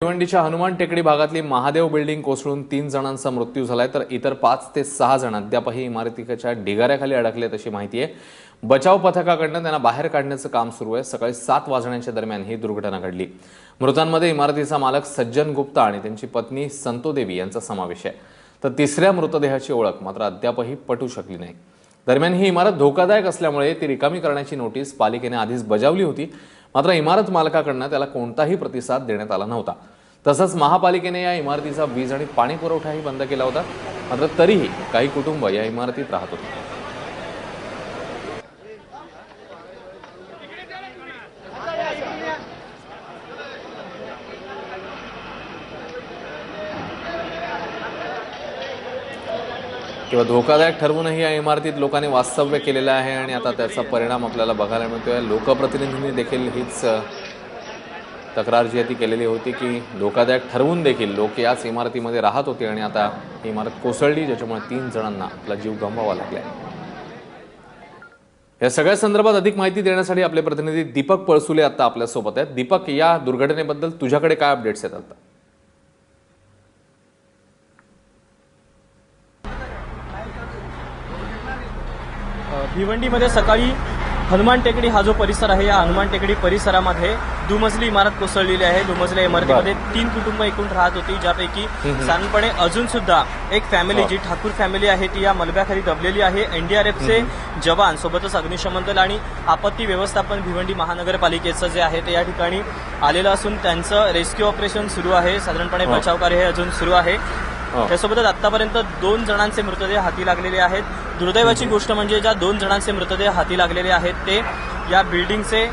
भिवंडीच्या हनुमान टेकडी भागातली महादेव बिल्डिंग कोसळून 3 जणांचा मृत्यू झालाय तर इतर 5 ते 6 जण अद्यापही इमारतीच्या ढिगाऱ्याखाली अडकलेत अशी माहिती आहे। बचाव पथकाकडून त्यांना बाहेर काढण्याचं काम सुरू आहे। सकाळी 7 वाजण्याच्या दरम्यान ही दुर्घटना घडली। मृतांमध्ये इमारतीचा मालक सज्जन गुप्ता आणि त्यांची पत्नी संतोदेवी यांचा समावेश आहे। तर तिसऱ्या मृतदेहाची ओळख मात्र अद्यापही पटू शकली नाही। दरम्यान ही इमारत धोकादायक असल्यामुळे ती रिकामी करण्याची नोटीस पालिकेने आधीच बजावली होती, मात्र इमारत मालकाकडून त्याला कोणताही प्रतिसाद देण्यात आला नव्हता। तसंच महापालिकेने या इमारतीचा वीज आणि पाणी पुरवठाही बंद केला होता, मात्र तरीही काही कुटुंब या इमारतीत राहत होते। किंवा धोकादायक ठरवूनही या इमारतीत लोकांनी वास्तव्य केलेलं आहे आणि आता त्याचा परिणाम आपल्याला बघायला मिळतोय। लोकप्रतिनिधींनी देखील हीच तक्रार जी ती केलेली होती की धोकादायक ठरवून देखील लोक याच इमारतीमध्ये राहत होते आणि आता ही इमारत कोसळली, ज्याच्यामुळे 3 जणांना आपला जीव गमवावा लागलाय। या सगळ्या संदर्भात अधिक माहिती देण्यासाठी आपले प्रतिनिधी दीपक पळसुले आता आपल्या सोबत आहेत। दीपक, या दुर्घटनेबद्दल तुझ्याकडे काय अपडेट्स आहेत आता? भिवंडीमध्ये सकाळी हनुमान टेकडी हा जो परिसर आहे, या हनुमान टेकडी परिसरामध्ये दुमजली इमारत कोसळलेली आहे। दुमजल्या इमारतीमध्ये 3 कुटुंब एकूण राहत होती, ज्यापैकी साधारणपणे अजून सुद्धा एक फॅमिली जी ठाकूर फॅमिली आहे ती या मलब्याखाली दबलेली आहे। एनडीआरएफचे जवान सोबतच अग्निशमन दल आणि आपत्ती व्यवस्थापन भिवंडी महानगरपालिकेचं जे आहे ते या ठिकाणी आलेलं असून त्यांचं रेस्क्यू ऑपरेशन सुरू आहे। साधारणपणे बचाव कार्य हे अजून सुरू आहे। त्यासोबतच आतापर्यंत 2 जणांचे मृतदेह हाती लागलेले आहेत। दुर्दैवाची गोष्ट म्हणजे ज्या 2 जणांचे मृतदेह हाती लागलेले आहेत ते या बिल्डिंगचे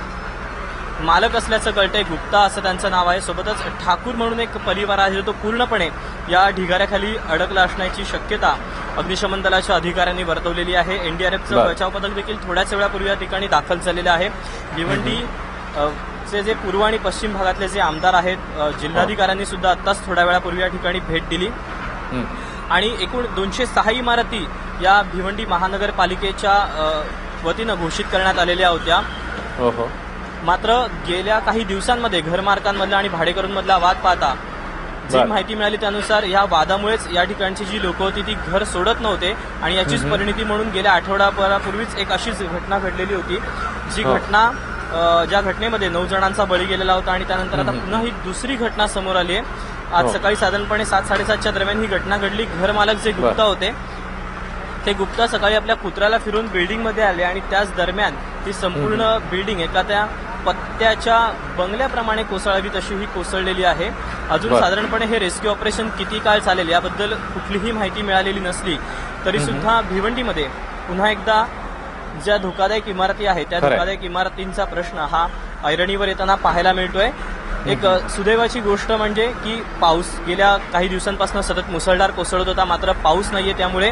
मालक असल्याचं कळतंय। गुप्ता असं त्यांचं नाव आहे। सोबतच ठाकूर म्हणून एक परिवार आहे तो पूर्णपणे या ढिगाऱ्याखाली अडकला असण्याची शक्यता अग्निशमन दलाच्या अधिकाऱ्यांनी वर्तवलेली आहे। एनडीआरएफचं बचाव पथक देखील थोड्याच वेळापूर्वी या ठिकाणी दाखल झालेलं आहे। भिवंडी चे जे पूर्व आणि पश्चिम भागातले जे आमदार आहेत, जिल्हाधिकाऱ्यांनी सुद्धा आत्ताच थोड्या वेळापूर्वी या ठिकाणी भेट दिली आणि एकूण 206 इमारती या भिवंडी महानगरपालिकेच्या वतीनं घोषित करण्यात आलेल्या होत्या। मात्र गेल्या काही दिवसांमध्ये घरमालकांमधला आणि भाडेकरूंमधला वाद पाहता जी माहिती मिळाली त्यानुसार या वादामुळेच या ठिकाणची जी लोक होती ती घर सोडत नव्हते आणि याचीच परिणिती म्हणून गेल्या आठवड्याभरापूर्वीच एक अशीच घटना घडलेली होती। जी घटना ज्या घटनेमध्ये 9 जणांचा बळी गेलेला होता आणि त्यानंतर आता पुन्हा ही दुसरी घटना समोर आली आहे। आज सकाळी साधारणपणे 7-7:30च्या दरम्यान ही घटना घडली। घरमालक जे गुप्ता होते ते गुप्ता सकाळी आपल्या पुत्राला फिरून बिल्डिंगमध्ये आले आणि त्याच दरम्यान ती संपूर्ण बिल्डिंग एका त्या पत्त्याच्या बंगल्याप्रमाणे कोसळावी तशी ही कोसळलेली आहे। अजून साधारणपणे हे रेस्क्यू ऑपरेशन किती काळ चालेल याबद्दल कुठलीही माहिती मिळालेली नसली तरी सुद्धा भिवंडीमध्ये पुन्हा एकदा ज्या धोकादायक इमारती आहेत त्या धोकादायक इमारतींचा प्रश्न हा ऐरणीवर येताना पाहायला मिळतोय। एक सुदैवाची गोष्ट म्हणजे की पाऊस गेल्या काही दिवसांपासून सतत मुसळधार कोसळत होता, मात्र पाऊस नाहीये, त्यामुळे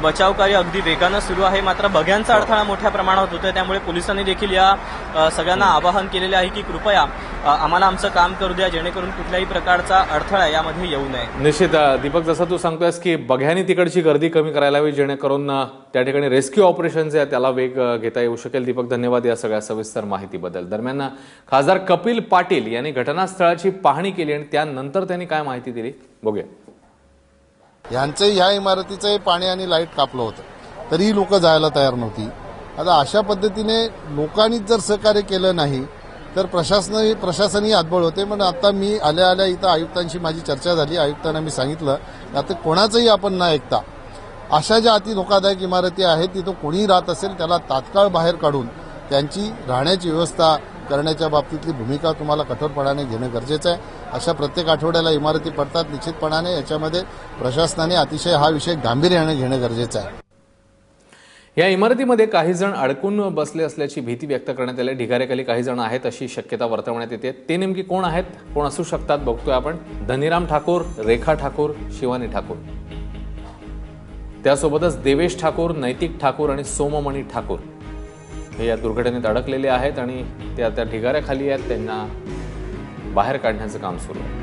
बचाव कार्य अगदी वेगानं सुरू आहे। मात्र बघ्यांचा अडथळा मोठ्या प्रमाणात होतोय, त्यामुळे पोलिसांनी देखील या सगळ्यांना आवाहन केलेले आहे की कृपया आम्हाला आमचं काम करू द्या, जेणेकरून कुठल्याही प्रकारचा अडथळा यामध्ये येऊ नये। निश्चित दीपक, जसं तू सांगतोयस की बघ्यांनी तिकडची गर्दी कमी करायला हवी, जेणेकरून त्या ठिकाणी रेस्क्यू ऑपरेशन जे आहे त्याला वेग घेता येऊ शकेल। दीपक, धन्यवाद या सगळ्या सविस्तर माहितीबद्दल। दरम्यान खासदार कपिल पाटील यांनी घटनास्थळाची पाहणी केली आणि त्यानंतर त्यांनी काय माहिती दिली बघूया। यांचे या इमारतीचे पाणी आणि लाईट कापलं होतं, तरीही लोक जायला तयार नव्हती। आता अशा पद्धतीने लोकांनी जर सहकार्य केलं नाही तर प्रशासनही हातबळ होते। पण आता मी आल्या आल्या इथं आयुक्तांशी माझी चर्चा झाली। आयुक्तांना मी सांगितलं आता कोणाचंही आपण न ऐकता अशा ज्या अति धोकादायक इमारती आहेत तिथं कोणीही राहत असेल त्याला तात्काळ बाहेर काढून त्यांची राहण्याची व्यवस्था करण्याच्या बाबतीतली भूमिका तुम्हाला कठोरपणाने घेणं गरजेचं आहे। अशा प्रत्येक आठवड्याला इमारती पडतात, निश्चितपणाने याच्यामध्ये प्रशासनाने अतिशय हा विषय गांभीर्याने घेणं गरजेचं आहे। या इमारतीमध्ये काही जण अडकून बसले असल्याची भीती व्यक्त करण्यात आली। ढिगाऱ्याखाली काही जण आहेत अशी शक्यता वर्तवण्यात येते। ते नेमकी कोण आहेत, कोण असू शकतात बघतोय आपण। धनीराम ठाकूर, रेखा ठाकूर, शिवानी ठाकूर, त्यासोबतच देवेश ठाकूर, नैतिक ठाकूर आणि सोममणी ठाकूर हे या दुर्घटनेत अडकलेले आहेत आणि त्या ढिगाऱ्याखाली आहेत। त्यांना बाहेर काढण्याचं काम सुरू आहे।